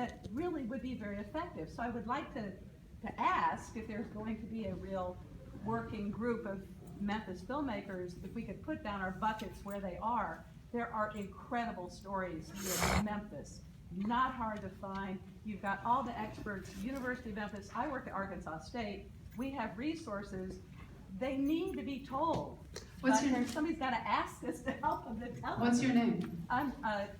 that really would be very effective. So I would like to ask if there's going to be a real working group of Memphis filmmakers, if we could put down our buckets where they are. There are incredible stories here in Memphis, not hard to find. You've got all the experts, University of Memphis. I work at Arkansas State. We have resources. They need to be told. What's your name? Somebody's got to ask us to help them to tell them. What's your name? I'm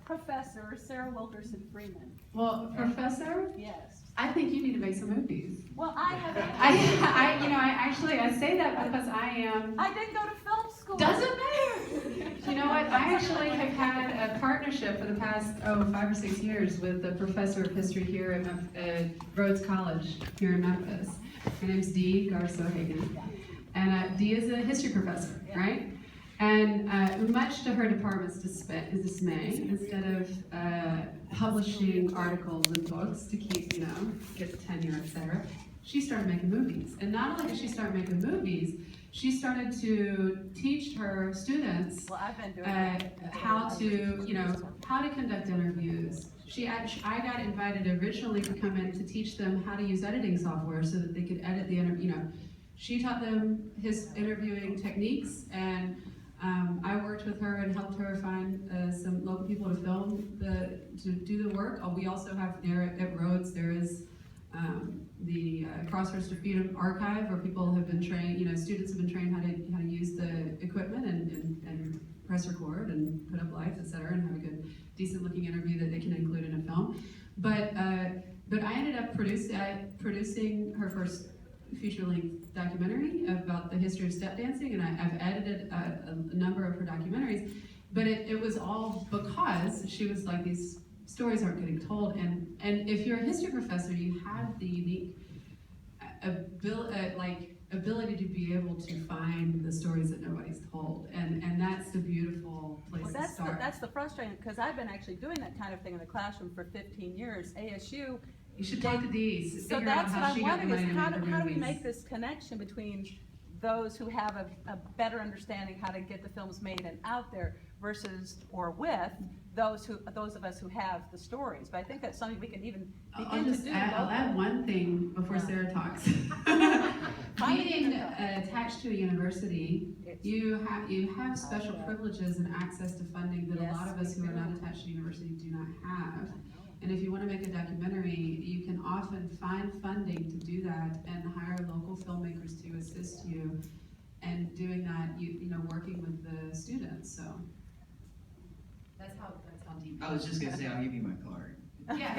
Professor Sarah Wilkerson Freeman. Well, Professor, Yes. I think you need to make some movies. Well, I have. I say that because I am. I didn't go to film school. Doesn't matter. You know what? I actually have had a partnership for the past 5 or 6 years with the professor of history here at Rhodes College here in Memphis. Her name's Dee Garso-Hagan, and Dee is a history professor, right? And much to her department's dismay, instead of publishing articles and books to keep, get tenure, etc., she started making movies. And not only did she start making movies, she started to teach her students I've been doing how to conduct interviews. I got invited originally to come in to teach them how to use editing software so that they could edit the interview. She taught them his interviewing techniques, and I worked with her and helped her find some local people to to do the work. We also have there at Rhodes, there is the Crossroads to Freedom archive, where people have been trained, students have been trained how to use the equipment and press record and put up lights, etc., and have a good, decent looking interview that they can include in a film. But I ended up producing her first feature-length documentary about the history of step dancing, and I've edited a number of her documentaries. But it was all because she was like, these stories aren't getting told, and if you're a history professor, you have the unique ability to be able to find the stories that nobody's told, and that's the beautiful place to start. That's the frustrating, because I've been actually doing that kind of thing in the classroom for 15 years. ASU. You should talk to Dee. So that's what I'm wondering is how do we make this connection between those who have a better understanding how to get the films made and out there versus or with those of us who have the stories. But I think that's something we can even begin to do. I'll add one thing before Sarah talks. Being attached to a university, you have special privileges and access to funding that a lot of us who are not attached to university do not have. And if you want to make a documentary, you can often find funding to do that and hire local filmmakers to assist you. And doing that, working with the students. So that's how deep. I was just gonna say, I'll give you my card. Yeah.